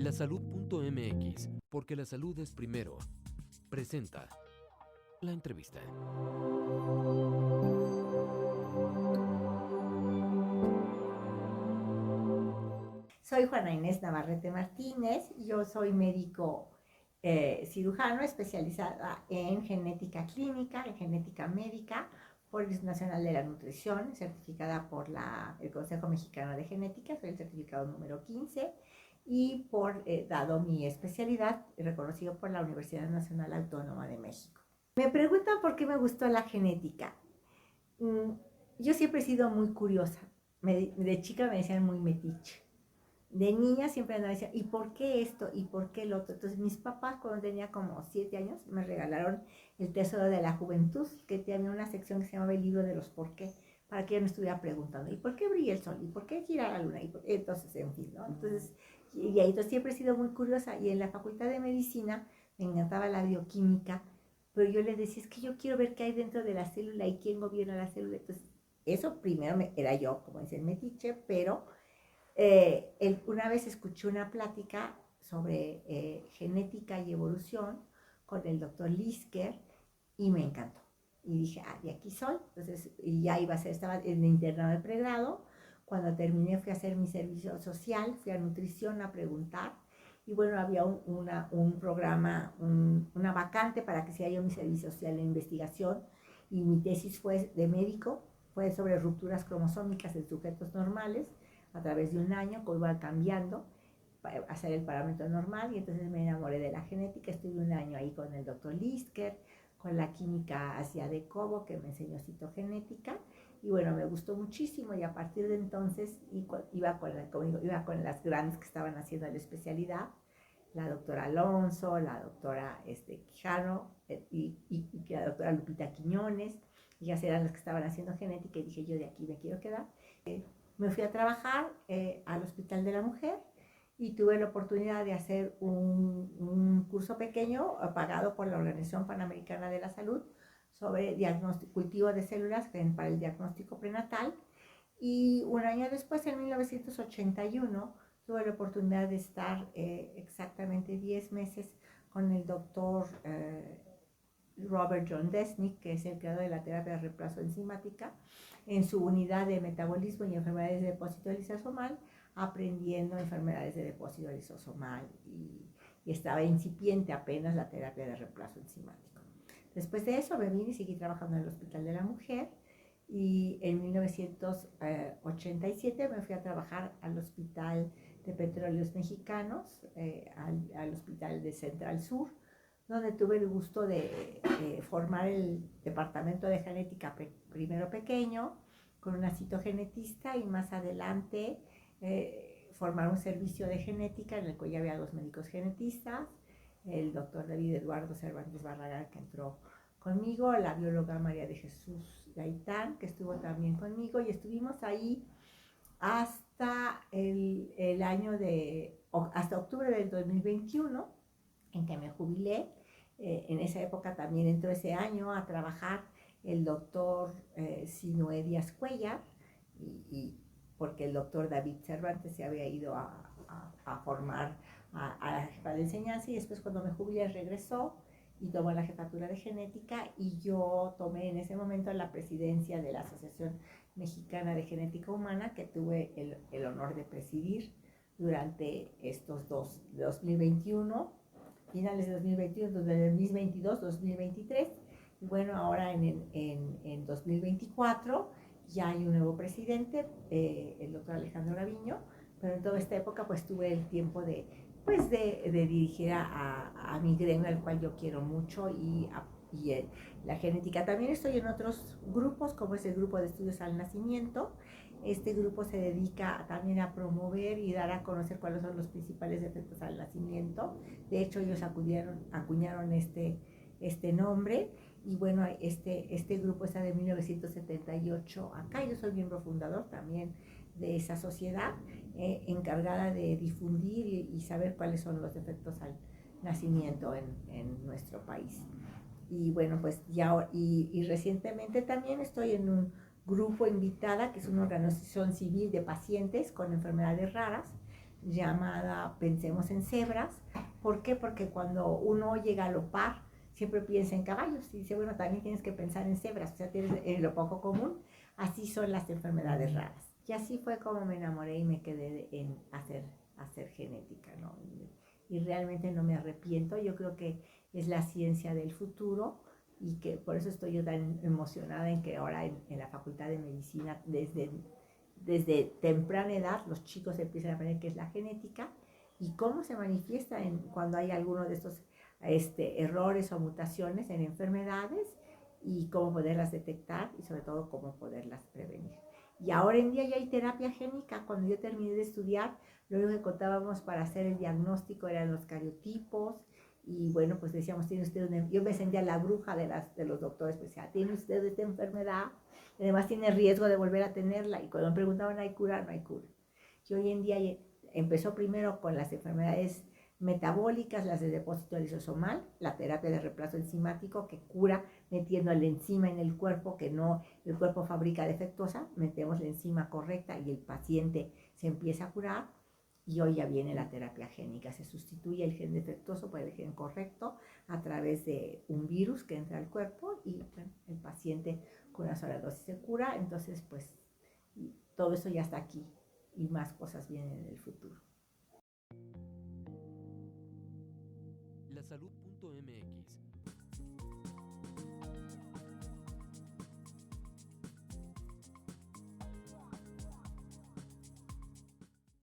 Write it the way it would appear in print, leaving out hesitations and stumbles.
Lasalud.mx, porque la salud es primero. Presenta la entrevista. Soy Juana Inés Navarrete Martínez, yo soy médico cirujano especializada en genética clínica, en genética médica, por el Instituto Nacional de la Nutrición, certificada por el Consejo Mexicano de Genética, soy el certificado número 15, y dado mi especialidad, reconocido por la Universidad Nacional Autónoma de México. Me preguntan por qué me gustó la genética. Yo siempre he sido muy curiosa, de chica me decían muy metiche. De niña siempre andaba diciendo, ¿y por qué esto? ¿Y por qué el otro? Entonces mis papás cuando tenía como 7 años me regalaron El Tesoro de la Juventud, que tenía una sección que se llamaba El Libro de los Por qué, para que yo no estuviera preguntando, ¿y por qué brilla el sol? ¿Y por qué gira la luna? Entonces, en fin, ¿no? Entonces, entonces siempre he sido muy curiosa y en la Facultad de Medicina me encantaba la bioquímica, pero yo les decía, es que yo quiero ver qué hay dentro de la célula y quién gobierna la célula. Entonces, eso primero era yo, como dicen, metiche, pero una vez escuché una plática sobre genética y evolución con el doctor Lisker y me encantó. Y dije, de aquí soy. Entonces, y ya iba a ser, estaba en el internado de pregrado. Cuando terminé fui a hacer mi servicio social, fui a nutrición a preguntar. Y bueno, había un programa, una vacante para que sea yo mi servicio social en investigación. Y mi tesis fue de médico, fue sobre rupturas cromosómicas en sujetos normales a través de un año, que iba cambiando para hacer el parámetro normal, y entonces me enamoré de la genética. Estuve un año ahí con el doctor Lisker, con la química Asia de Cobo, que me enseñó citogenética, y bueno, me gustó muchísimo, y a partir de entonces iba con las grandes que estaban haciendo la especialidad, la doctora Alonso, la doctora Quijano, y la doctora Lupita Quiñones, ellas eran las que estaban haciendo genética, y dije, yo de aquí me quiero quedar. Me fui a trabajar al Hospital de la Mujer y tuve la oportunidad de hacer un curso pequeño pagado por la Organización Panamericana de la Salud sobre cultivo de células para el diagnóstico prenatal. Y un año después, en 1981, tuve la oportunidad de estar exactamente 10 meses con el doctor Robert John Desnick, que es el creador de la terapia de reemplazo enzimática, en su unidad de metabolismo y enfermedades de depósito lisosomal, aprendiendo enfermedades de depósito lisosomal, y estaba incipiente apenas la terapia de reemplazo enzimático. Después de eso me vine y seguí trabajando en el Hospital de la Mujer, y en 1987 me fui a trabajar al Hospital de Petróleos Mexicanos, al Hospital de Central Sur, donde tuve el gusto de formar el departamento de genética primero pequeño, con una citogenetista, y más adelante formar un servicio de genética en el que ya había 2 médicos genetistas, el doctor David Eduardo Cervantes Barragán, que entró conmigo, la bióloga María de Jesús Gaitán, que estuvo también conmigo, y estuvimos ahí hasta hasta octubre del 2021, en que me jubilé. En esa época también entró ese año a trabajar el doctor Sinoé Díaz Cuellar, porque el doctor David Cervantes se había ido a formar a la jefa de enseñanza, y después cuando me jubilé regresó y tomó la jefatura de genética, y yo tomé en ese momento la presidencia de la Asociación Mexicana de Genética Humana, que tuve el honor de presidir durante estos 2021, finales de 2021, 2022, 2023. Y bueno, ahora en 2024 ya hay un nuevo presidente, el doctor Alejandro Gaviño, pero en toda esta época pues tuve el tiempo de dirigir a mi gremio, al cual yo quiero mucho, y la genética. También estoy en otros grupos, como es el grupo de estudios al nacimiento. Este grupo se dedica también a promover y dar a conocer cuáles son los principales efectos al nacimiento. De hecho, ellos acuñaron este nombre. Y bueno, este grupo está de 1978 acá. Yo soy miembro fundador también de esa sociedad, encargada de difundir y saber cuáles son los efectos al nacimiento en nuestro país. Y bueno, pues y recientemente también estoy en un grupo invitada, que es una organización civil de pacientes con enfermedades raras, llamada Pensemos en Cebras. ¿Por qué? Porque cuando uno oye galopar, siempre piensa en caballos y dice, bueno, también tienes que pensar en cebras, o sea, tienes lo poco común. Así son las enfermedades raras. Y así fue como me enamoré y me quedé en hacer genética, ¿no? Y realmente no me arrepiento. Yo creo que es la ciencia del futuro y que por eso estoy yo tan emocionada en que ahora en la Facultad de Medicina, desde temprana edad, los chicos empiezan a aprender qué es la genética y cómo se manifiesta cuando hay alguno de estos errores o mutaciones en enfermedades y cómo poderlas detectar y sobre todo cómo poderlas prevenir. Y ahora en día ya hay terapia génica. Cuando yo terminé de estudiar, lo único que contábamos para hacer el diagnóstico eran los cariotipos y bueno, pues decíamos, tiene usted yo me sentía la bruja de los doctores, pues decía, tiene usted esta enfermedad, y además tiene riesgo de volver a tenerla y cuando me preguntaban, ¿hay cura? No hay cura. Y hoy en día empezó primero con las enfermedades metabólicas, las de depósito lisosomal, la terapia de reemplazo enzimático que cura metiendo la enzima en el cuerpo que no el cuerpo fabrica defectuosa, metemos la enzima correcta y el paciente se empieza a curar. Y hoy ya viene la terapia génica, se sustituye el gen defectuoso por el gen correcto a través de un virus que entra al cuerpo y bueno, el paciente con una sola dosis se cura. Entonces, pues todo eso ya está aquí y más cosas vienen en el futuro. Lasalud.mx